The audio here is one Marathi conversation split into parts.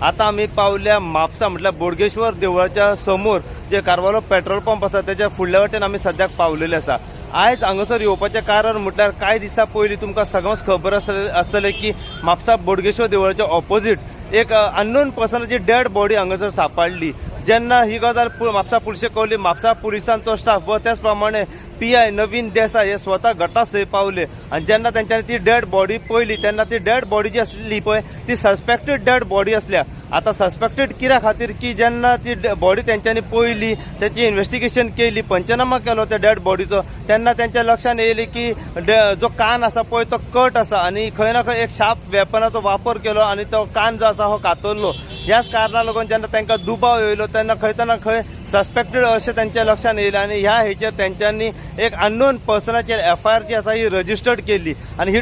आता आम्ही पावल्या म्हापसा म्हटल्यार बोडगेश्वर देवळाच्या समोर जे कारवालो पेट्रोल पंप आसा त्याच्या फुडल्या वाटेन आम्ही सद्याक पावलेले आसा। आयज हांगासर येवपाचें कारण म्हटल्यार कांय दिसा पयलीं तुमकां सगळ्यांक खबर आसतलें की म्हापसा बोडगेश्वर देवळाच्या ऑपोजिट एक अननोन पर्सनाची डेड बॉडी हांगासर सापडली। जेन्ना ही गजाल म्हापसा पुलिशेक कळली, म्हापसा पुलिसांचो स्टाफ व त्याच प्रमाणे PI नवीन देसाय हे स्वता घटनास्थळी थंय पावले आणि जेन्ना तेंच्यांनी ती डेड बॉडी पळयली तेन्ना ती डेड बॉडी जी आसली पळय ती सस्पेक्टेड डेड बॉडी असल्या। आता सस्पेक्टेड कित्या खातीर की जेन्ना ती बॉडी तेंच्यांनी पळयली, त्याची इन्व्हेस्टिगेशन केली, पंचनामा केलो त्या डेड बॉडीचो, तेन्ना त्यांच्या लक्षात येयली की जो कान आसा पळय तो कट आसा आणि खंय ना खंय एक शार्प वेपनाचो वापर केलो आणि तो कान जो आसा हो कातरलो। ह्याच कारणाक लागून जेन्ना तांकां दुबाव येयलो तेन्ना खंय ना खंय सस्पेक्टेड अशें त्यांच्या लक्षात येयलें आणि ह्या हेचेर तेंच्यांनी एक अननोन पर्सनाचेर FIR जी आसा ही रजिस्टर्ड केली आणि ही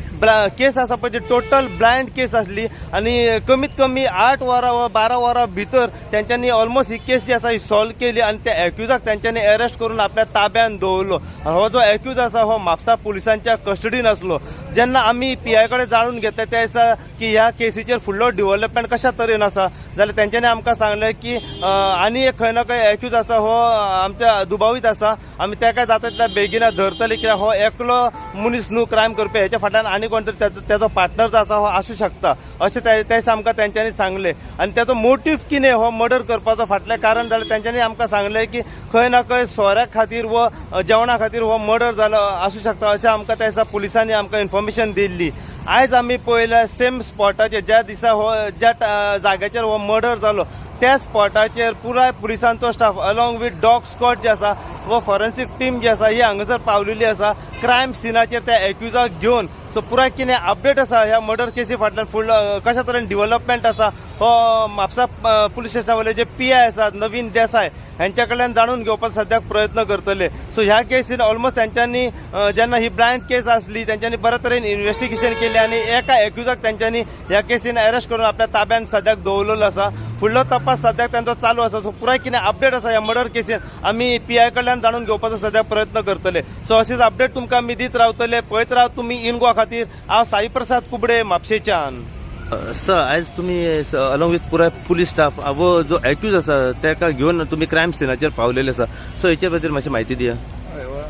केस आसा पळय ती टोटल ब्लायंड केस आसली आणि कमीत कमी 8 वरां वा 12 वरां भितर तेंच्यांनी ऑलमोस्ट ही केस जी आसा ही सॉल्व केली आणि त्या एक्युजाक तेंच्यांनी अरेस्ट करून आपल्या ताब्यात दवरलो। हो जो एक्यूज आसा हो म्हापसा पुलिसांच्या कस्टडीन आसलो। जेन्ना आमी PI कडेन जाणून घेतले ते दिसा की ह्या केसीचेर फुडलो डेव्हलपमेंट कशा तरेन आसा जाल्यार तेंच्यांनी आमकां सांगलें की आनी एक खंय ना खंय एक्यूज आसा हो आमच्या दुबावीत आसा, आमी ताका जाता तितल्या बेगिना धरतले कित्याक हो एकलो मनीस न्हू क्रायम करपी, हेच्या फाटल्यान आनी कोण तरी तेजो पार्टनर जो आसा हो आसूं शकता अशें ते आमकां तेंच्यांनी सांगलें। आणि त्याचो मोटीव कितें हो मर्डर करपाचो फाटलें कारण जाल्यार तेंच्यांनी आमकां सांगलें की खंय ना खंय सोऱ्या खातीर व जेवणा खातीर हो मर्डर जालो आसूं शकता अशें आमकां त्या दिसा पुलिसांनी आमकां इन्फॉर्मेशन दिल्ली। आयज आमी पळयल्या सेम स्पॉटाचेर ज्या दिसा हो ज्या जाग्याचेर हो मर्डर जालो त्या स्पॉटाचेर पुराय पुलिसांचो staff along with dog squad जे आसा व फॉरेन्सिक टीम जी आसा ही हांगासर पावलेली आसा क्रायम सीनाचेर त्या एक्युजाक घेवन। सो पुराय कितें अपडेट आसा ह्या मर्डर केसी फाटल्यान फुडलो कशा तरेन डेव्हलपमेंट आसा हो म्हापसा पुलीस स्टेशनावयले जे PI आसात नवीन देसाय हांच्या कडल्यान जाणून घेवपाक सद्याक प्रयत्न करतले। सो ह्या केसीन ऑलमोस्ट तेंच्यांनी जेन्ना ही ब्लायंड केस आसली तेंच्यांनी बरे तरेन इन्व्हेस्टिगेशन केलें आणि एका एक्युजाक तेंच्यांनी ह्या केसीन अरेस्ट करून आपल्या ताब्यात सद्याक दवरलेलो आसा। फुडलो तपास सद्याक तांचो चालू आसा। सो पुराय कितें अपडेट आसा ह्या मर्डर केसीन आमी PI कडल्यान जाणून घेवपाचो सद्याक प्रयत्न करतले। सो अशीच अपडेट तुमकां आमी दीत रावतले। पळयत राव तुमी इन गोवा खातीर। हांव साई प्रसाद कुबडे म्हापशेच्यान। सर आयज तुमी अलॉंग विथ पुराय पुलीस स्टाफ वो जो एक्यूज आसा तेका घेवन तुमी क्रायम सीनाचेर पावलेले आसा। सो हेचे बद्दल मातशी म्हायती दिया।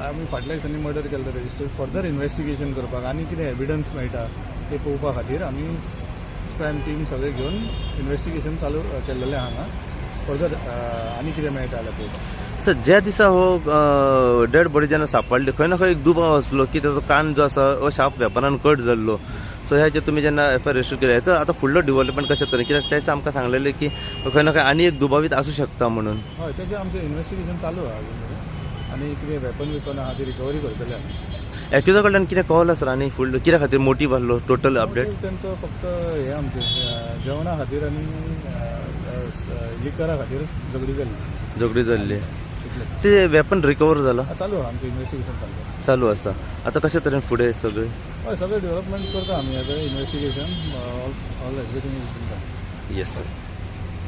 आमी फाटल्या दिसांनी मर्डर केल्लो रजिस्टर फर्दर इन्व्हेस्टिगेशन करपाक आनी कितें एविडन्स मेळटा ते पळोवपा खातीर आमी क्रायम टीम सगळे घेवन इन्व्हेस्टिगेशन चालू केल्लेलें हांगा। फर्दर आनी कितें मेळटा जाल्यार पळोवपाक। सर ज्या दिसा हो डेड बॉडी जेन्ना सापडली खंय ना खंय एक दुबाव आसलो की ताचो कान जो आसा हो शार्प वेपनान कट जाल्लो। सो ह्याचेर तुमी जेन्ना FIR रजिस्टर केले तर आता फुडलो डेव्हलपमेंट कशा तरेन कित्याक त्याच आमकां सांगलेलें की खंय ना खंय आनी एक दुबावीत आसूं शकता म्हणून। हय तेजें आमचें इन्व्हेस्टिगेशन चालू आहा आनी कितें वेपन आहा ती रिकवरी करतले आमी। एक्युजा कडल्यान कितें कळ्ळां सर आनी फुडलो कित्या खातीर मोटीव आसलो टोटल अपडेट? तेंचो फक्त हे आमचें जेवणा खातीर आनी लिकरा खातीर झगडी जाल्ली ते वेपन रिकवर जाला चालू आहा आमचें इन्व्हेस्टिगेशन चालू आसा। आता कशा तरेन फुडें सगळें? हय सगळें डेव्हलपमेंट करता आमी as a investigation all everything is done. Yes sir.